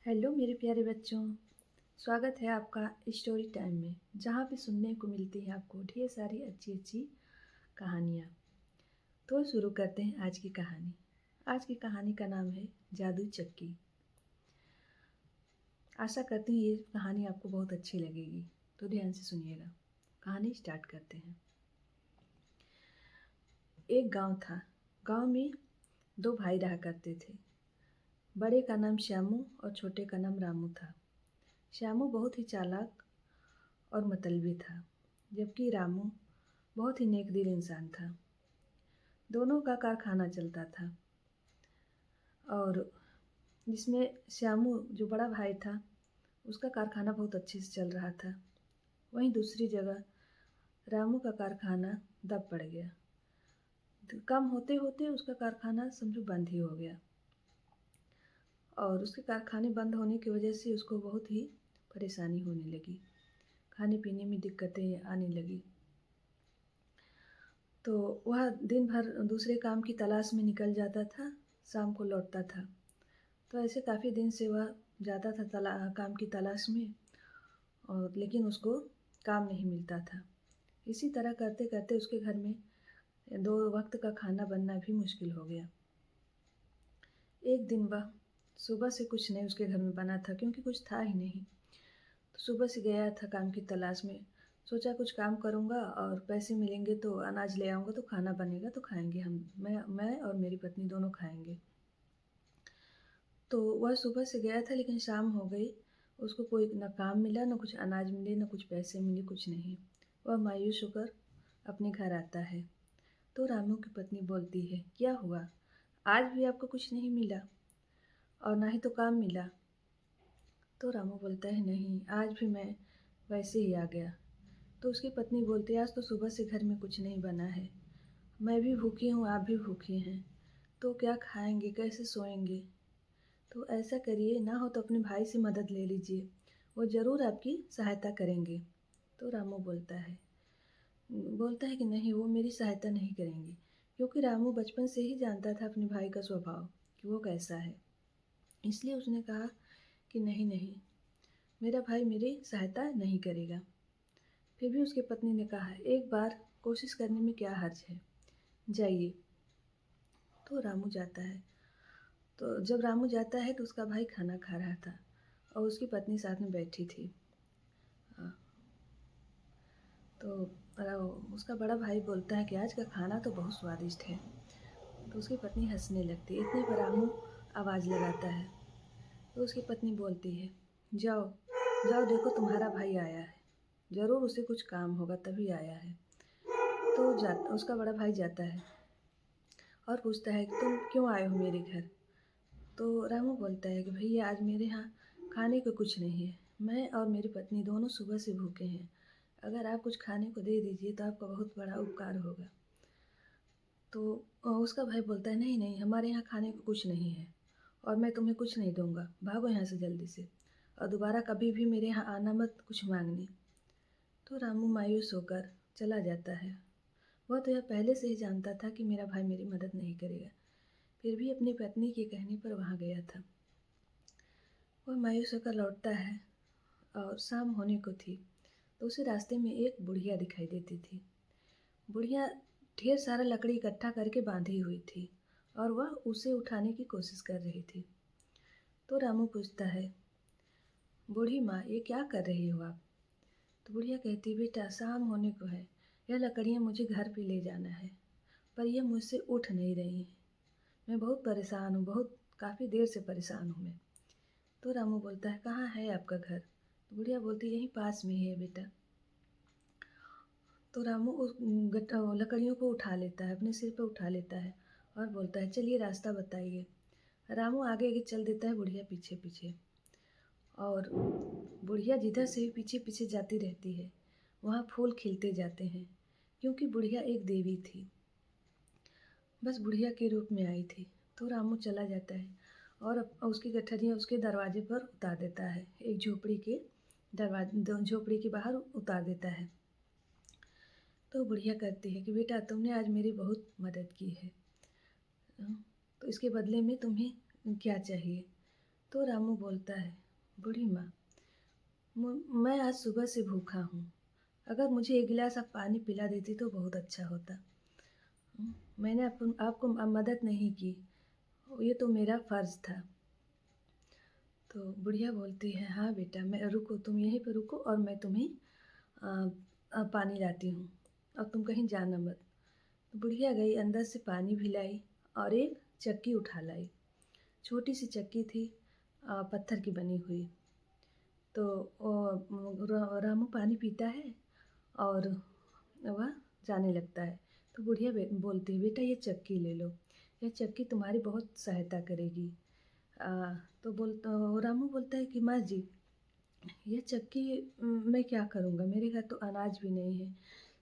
Hello मेरे प्यारे बच्चों। स्वागत है आपका स्टोरी टाइम में, जहाँ पे सुनने को मिलती है आपको ढेर सारी अच्छी अच्छी कहानियाँ। तो शुरू करते हैं आज की कहानी। आज की कहानी का नाम है जादू चक्की। आशा करती हूँ ये कहानी आपको बहुत अच्छी लगेगी, तो ध्यान से सुनिएगा। कहानी स्टार्ट करते हैं। एक गांव था। गांव में दो भाई रहा करते थे। बड़े का नाम श्यामू और छोटे का नाम रामू था। श्यामू बहुत ही चालाक और मतलबी था, जबकि रामू बहुत ही नेकदिल इंसान था। दोनों का कारखाना चलता था, और जिसमें श्यामू जो बड़ा भाई था उसका कारखाना बहुत अच्छे से चल रहा था। वहीं दूसरी जगह रामू का कारखाना दब पड़ गया। कम होते होते उसका कारखाना समझो बंद ही हो गया, और उसके कारखाने बंद होने की वजह से उसको बहुत ही परेशानी होने लगी। खाने पीने में दिक्कतें आने लगी। तो वह दिन भर दूसरे काम की तलाश में निकल जाता था, शाम को लौटता था। तो ऐसे काफ़ी दिन से वह जाता था काम की तलाश में, और लेकिन उसको काम नहीं मिलता था। इसी तरह करते करते उसके घर में दो वक्त का खाना बनना भी मुश्किल हो गया। एक दिन वह सुबह से कुछ नहीं उसके घर में बना था, क्योंकि कुछ था ही नहीं। तो सुबह से गया था काम की तलाश में। सोचा कुछ काम करूँगा और पैसे मिलेंगे तो अनाज ले आऊँगा, तो खाना बनेगा तो खाएंगे हम, मैं और मेरी पत्नी दोनों खाएंगे। तो वह सुबह से गया था, लेकिन शाम हो गई। उसको कोई न काम मिला, न कुछ अनाज मिले, न कुछ पैसे मिले, कुछ नहीं। वह मायूस होकर अपने घर आता है। तो रामू की पत्नी बोलती है, क्या हुआ? आज भी आपको कुछ नहीं मिला और ना ही तो काम मिला? तो रामू बोलता है, नहीं, आज भी मैं वैसे ही आ गया। तो उसकी पत्नी बोलती है, आज तो सुबह से घर में कुछ नहीं बना है। मैं भी भूखी हूँ, आप भी भूखे हैं, तो क्या खाएंगे, कैसे सोएंगे? तो ऐसा करिए, ना हो तो अपने भाई से मदद ले लीजिए, वो ज़रूर आपकी सहायता करेंगे। तो रामू बोलता है कि नहीं, वो मेरी सहायता नहीं करेंगे, क्योंकि रामू बचपन से ही जानता था अपने भाई का स्वभाव कि वो कैसा है। इसलिए उसने कहा कि नहीं नहीं, मेरा भाई मेरी सहायता नहीं करेगा। फिर भी उसकी पत्नी ने कहा, एक बार कोशिश करने में क्या हर्ज है, जाइए। तो रामू जाता है। तो जब रामू जाता है तो उसका भाई खाना खा रहा था, और उसकी पत्नी साथ में बैठी थी। तो उसका बड़ा भाई बोलता है कि आज का खाना तो बहुत स्वादिष्ट है। तो उसकी पत्नी हंसने लगती है। इतने पर रामू आवाज़ लगाता है। तो उसकी पत्नी बोलती है, जाओ जाओ, देखो तुम्हारा भाई आया है, ज़रूर उसे कुछ काम होगा तभी आया है। तो उसका बड़ा भाई जाता है और पूछता है कि तुम क्यों आए हो मेरे घर? तो रामू बोलता है कि भैया, आज मेरे यहाँ खाने को कुछ नहीं है। मैं और मेरी पत्नी दोनों सुबह से भूखे हैं। अगर आप कुछ खाने को दे दीजिए तो आपका बहुत बड़ा उपकार होगा। तो उसका भाई बोलता है, नहीं नहीं, हमारे यहाँ खाने को कुछ नहीं है, और मैं तुम्हें कुछ नहीं दूंगा, भागो यहाँ से जल्दी से, और दोबारा कभी भी मेरे यहाँ आना मत कुछ मांगने। तो रामू मायूस होकर चला जाता है। वह तो यह पहले से ही जानता था कि मेरा भाई मेरी मदद नहीं करेगा, फिर भी अपनी पत्नी के कहने पर वहाँ गया था। वह मायूस होकर लौटता है, और शाम होने को थी। तो उसे रास्ते में एक बुढ़िया दिखाई देती थी। बुढ़िया ढेर सारा लकड़ी इकट्ठा करके बांधी हुई थी, और वह उसे उठाने की कोशिश कर रही थी। तो रामू पूछता है, बूढ़ी माँ, ये क्या कर रही हो आप? तो बुढ़िया कहती, बेटा, शाम होने को है, यह लकड़ियाँ मुझे घर पे ले जाना है, पर यह मुझसे उठ नहीं रही हैं। मैं बहुत परेशान हूँ, बहुत काफ़ी देर से परेशान हूँ मैं। तो रामू बोलता है, कहाँ है आपका घर? तो बुढ़िया बोलती, यहीं पास में ही है बेटा। तो रामू उस लकड़ियों को उठा लेता है, अपने सिर पे उठा लेता है, और बोलता है, चलिए रास्ता बताइए। रामू आगे आगे चल देता है, बुढ़िया पीछे पीछे। और बुढ़िया जिधर से भी पीछे पीछे जाती रहती है, वहाँ फूल खिलते जाते हैं, क्योंकि बुढ़िया एक देवी थी, बस बुढ़िया के रूप में आई थी। तो रामू चला जाता है और उसकी गठरियाँ उसके दरवाजे पर उतार देता है, एक झोपड़ी के झोपड़ी के बाहर उतार देता है। तो बुढ़िया कहती है कि बेटा, तुमने आज मेरी बहुत मदद की है, तो इसके बदले में तुम्हें क्या चाहिए? तो रामू बोलता है, बूढ़ी माँ, मैं आज सुबह से भूखा हूँ। अगर मुझे एक गिलास आप पानी पिला देती तो बहुत अच्छा होता। मैंने आपको मदद नहीं की, ये तो मेरा फ़र्ज़ था। तो बुढ़िया बोलती है, हाँ बेटा, मैं रुको, तुम यहीं पे रुको और मैं तुम्हें पानी लाती हूँ और तुम कहीं जाना मत। तो बुढ़िया गई, अंदर से पानी भी लाई और एक चक्की उठा लाई। छोटी सी चक्की थी, पत्थर की बनी हुई। तो रामू पानी पीता है और वह जाने लगता है। तो बुढ़िया बोलती है, बेटा ये चक्की ले लो, यह चक्की तुम्हारी बहुत सहायता करेगी। तो रामू बोलता है कि माँ जी, ये चक्की मैं क्या करूँगा, मेरे घर तो अनाज भी नहीं है,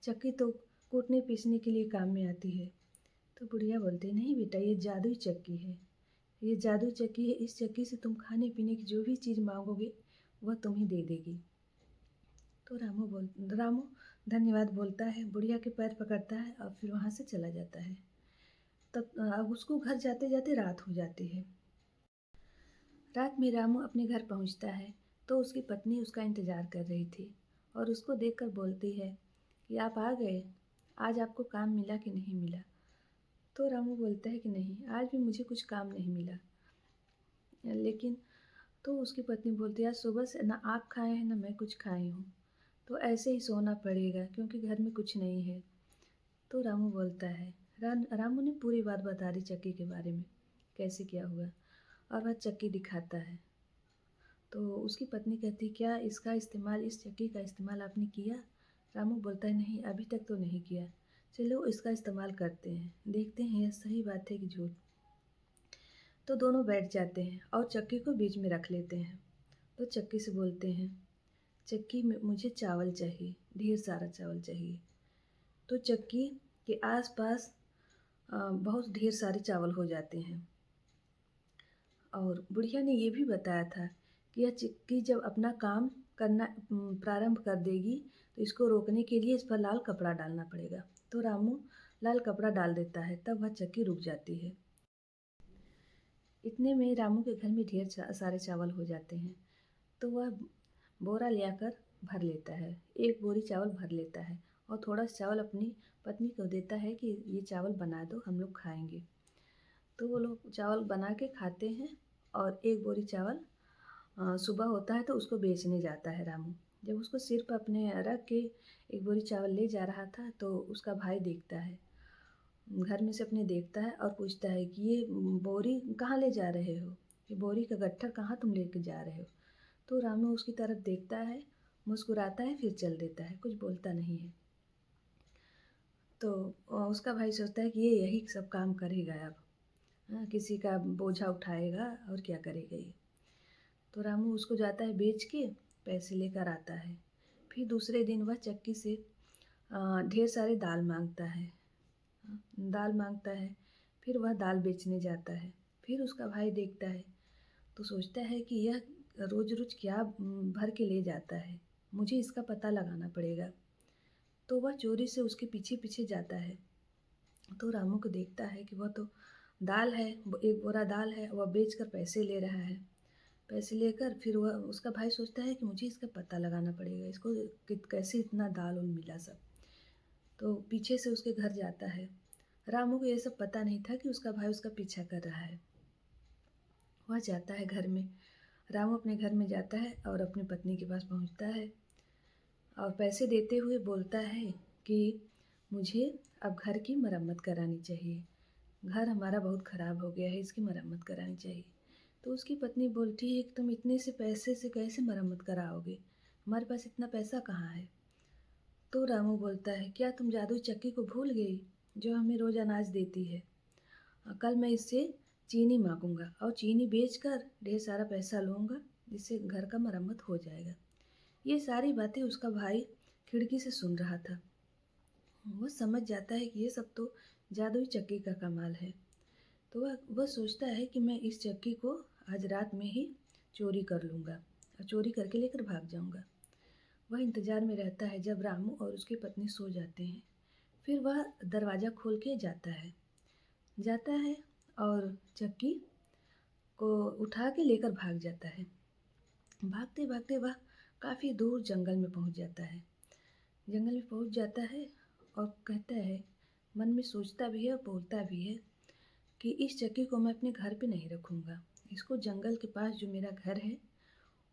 चक्की तो कूटने पीसने के लिए काम में आती है। तो बुढ़िया बोलती है, नहीं बेटा, ये जादुई चक्की है, ये जादुई चक्की है, इस चक्की से तुम खाने पीने की जो भी चीज़ मांगोगे वह तुम्हें दे देगी। तो रामू धन्यवाद बोलता है, बुढ़िया के पैर पकड़ता है और फिर वहाँ से चला जाता है। तब अब उसको घर जाते जाते रात हो जाती है। रात में रामू अपने घर पहुँचता है तो उसकी पत्नी उसका इंतज़ार कर रही थी और उसको देखकर बोलती है कि आप आ गए, आज आपको काम मिला कि नहीं मिला। तो रामू बोलता है कि नहीं, आज भी मुझे कुछ काम नहीं मिला। लेकिन तो उसकी पत्नी बोलती है, आज सुबह से ना आप खाए हैं ना मैं कुछ खाई हूँ, तो ऐसे ही सोना पड़ेगा क्योंकि घर में कुछ नहीं है। तो रामू बोलता है, रामू ने पूरी बात बता दी चक्की के बारे में, कैसे क्या हुआ, और वह चक्की दिखाता है। तो उसकी पत्नी कहती, क्या इस चक्की का इस्तेमाल आपने किया? रामू बोलता है, नहीं अभी तक तो नहीं किया, चलो इसका इस्तेमाल करते हैं, देखते हैं यह सही बात है कि झूठ। तो दोनों बैठ जाते हैं और चक्की को बीच में रख लेते हैं। तो चक्की से बोलते हैं, चक्की में मुझे चावल चाहिए, ढेर सारा चावल चाहिए। तो चक्की के आसपास बहुत ढेर सारे चावल हो जाते हैं। और बुढ़िया ने ये भी बताया था कि यह चक्की जब अपना काम करना प्रारंभ कर देगी तो इसको रोकने के लिए इस पर लाल कपड़ा डालना पड़ेगा। तो रामू लाल कपड़ा डाल देता है, तब वह चक्की रुक जाती है। इतने में रामू के घर में ढेर सारे चावल हो जाते हैं। तो वह बोरा ले आकर भर लेता है, एक बोरी चावल भर लेता है और थोड़ा सा चावल अपनी पत्नी को देता है कि ये चावल बना दो, हम लोग खाएंगे। तो वो लोग चावल बना के खाते हैं और एक बोरी चावल सुबह होता है तो उसको बेचने जाता है रामू। जब उसको सिर पर अपने रख के एक बोरी चावल ले जा रहा था तो उसका भाई देखता है, घर में से अपने देखता है और पूछता है कि ये बोरी कहाँ ले जा रहे हो, ये बोरी का गट्ठर कहाँ तुम लेके जा रहे हो। तो रामू उसकी तरफ देखता है, मुस्कुराता है, फिर चल देता है, कुछ बोलता नहीं है। तो उसका भाई सोचता है कि ये यही सब काम करेगा अब, हाँ, किसी का बोझा उठाएगा और क्या करेगा ये। तो रामू उसको जाता है बेच के, पैसे लेकर आता है। फिर दूसरे दिन वह चक्की से ढेर सारे दाल मांगता है, दाल मांगता है। फिर वह दाल बेचने जाता है। फिर उसका भाई देखता है तो सोचता है कि यह रोज रोज क्या भर के ले जाता है, मुझे इसका पता लगाना पड़ेगा। तो वह चोरी से उसके पीछे पीछे जाता है। तो रामू को देखता है कि वह तो दाल है, एक बोरा दाल है, वह बेच कर पैसे ले रहा है। पैसे लेकर फिर वह उसका भाई सोचता है कि मुझे इसका पता लगाना पड़ेगा, इसको कैसे इतना दाल उल मिला सब। तो पीछे से उसके घर जाता है। रामू को ये सब पता नहीं था कि उसका भाई उसका पीछा कर रहा है। वह जाता है घर में, रामू अपने घर में जाता है और अपनी पत्नी के पास पहुंचता है और पैसे देते हुए बोलता है कि मुझे अब घर की मरम्मत करानी चाहिए, घर हमारा बहुत ख़राब हो गया है, इसकी मरम्मत करानी चाहिए। तो उसकी पत्नी बोलती है कि तुम इतने से पैसे से कैसे मरम्मत कराओगे, हमारे पास इतना पैसा कहाँ है। तो रामू बोलता है, क्या तुम जादुई चक्की को भूल गई जो हमें रोज़ अनाज देती है। कल मैं इससे चीनी मांगूंगा और चीनी बेचकर ढेर सारा पैसा लूँगा, जिससे घर का मरम्मत हो जाएगा। ये सारी बातें उसका भाई खिड़की से सुन रहा था। वह समझ जाता है कि ये सब तो जादुई चक्की का कमाल है। तो वह सोचता है कि मैं इस चक्की को आज रात में ही चोरी कर लूँगा और चोरी करके लेकर भाग जाऊँगा। वह इंतज़ार में रहता है जब रामू और उसकी पत्नी सो जाते हैं। फिर वह दरवाज़ा खोल के जाता है और चक्की को उठा के लेकर भाग जाता है। भागते भागते वह काफ़ी दूर जंगल में पहुंच जाता है। जंगल में पहुंच जाता है और कहता है, मन में सोचता भी है और बोलता भी है कि इस चक्की को मैं अपने घर पे नहीं रखूँगा। इसको जंगल के पास जो मेरा घर है,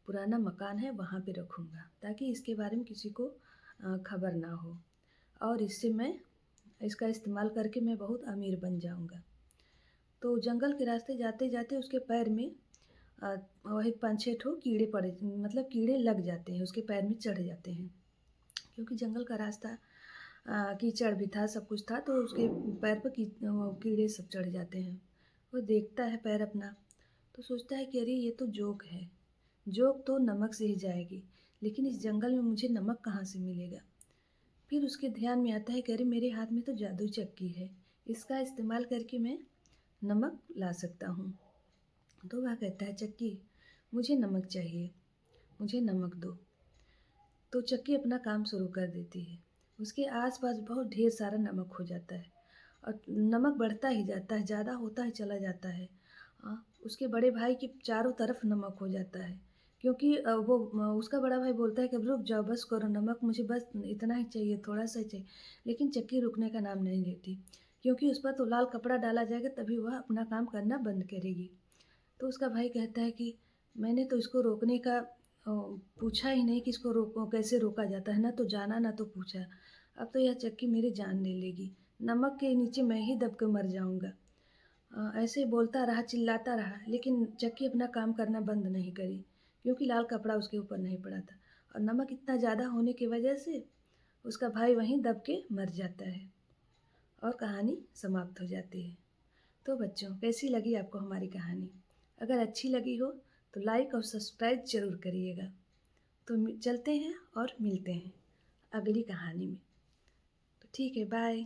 पुराना मकान है, वहाँ पे रखूँगा ताकि इसके बारे में किसी को खबर ना हो और इससे मैं इसका इस्तेमाल करके मैं बहुत अमीर बन जाऊँगा। तो जंगल के रास्ते जाते-जाते उसके पैर में अ, वही 5-6 ठो कीड़े पड़े, मतलब कीड़े लग जाते हैं, उसके पैर में चढ़ जाते हैं। क्योंकि जंगल का रास्ता कीचड़ भी था, सब कुछ था, तो उसके पैर पर वो कीड़े सब चढ़ जाते हैं। वो देखता है पैर अपना, तो सोचता है कि अरे ये तो जोक है। जोक तो नमक से ही जाएगी, लेकिन इस जंगल में मुझे नमक कहाँ से मिलेगा? फिर उसके ध्यान में आता है कि अरे मेरे हाथ में तो जादुई चक्की है, इसका इस्तेमाल करके मैं नमक ला सकता हूँ। तो वह कहता है, चक्की मुझे नमक चाहिए, मुझे नमक दो। तो चक्की अपना काम शुरू कर देती है। उसके आस-पास बहुत ढेर सारा नमक हो जाता है और नमक बढ़ता ही जाता है, ज़्यादा होता ही चला जाता है। उसके बड़े भाई के चारों तरफ नमक हो जाता है क्योंकि उसका बड़ा भाई बोलता है कि अब रुक जाओ, बस करो, नमक मुझे बस इतना ही चाहिए, थोड़ा-सा ही चाहिए। लेकिन चक्की रुकने का नाम नहीं लेती क्योंकि उस पर तो लाल कपड़ा डाला जाएगा तभी वह अपना काम करना बंद करेगी। तो उसका भाई कहता है कि मैंने तो इसको रोकने का पूछा ही नहीं कि इसको रोको, कैसे रोका जाता है, ना तो जाना ना तो पूछा। अब तो यह चक्की मेरी जान ले लेगी, नमक के नीचे मैं ही दब के मर जाऊँगा। ऐसे ही बोलता रहा, चिल्लाता रहा, लेकिन चक्की अपना काम करना बंद नहीं करी क्योंकि लाल कपड़ा उसके ऊपर नहीं पड़ा था और नमक इतना ज़्यादा होने की वजह से उसका भाई वहीं दब के मर जाता है और कहानी समाप्त हो जाती है। तो बच्चों, कैसी लगी आपको हमारी कहानी? अगर अच्छी लगी हो तो लाइक और सब्सक्राइब ज़रूर करिएगा। तो चलते हैं और मिलते हैं अगली कहानी में। तो ठीक है, बाय।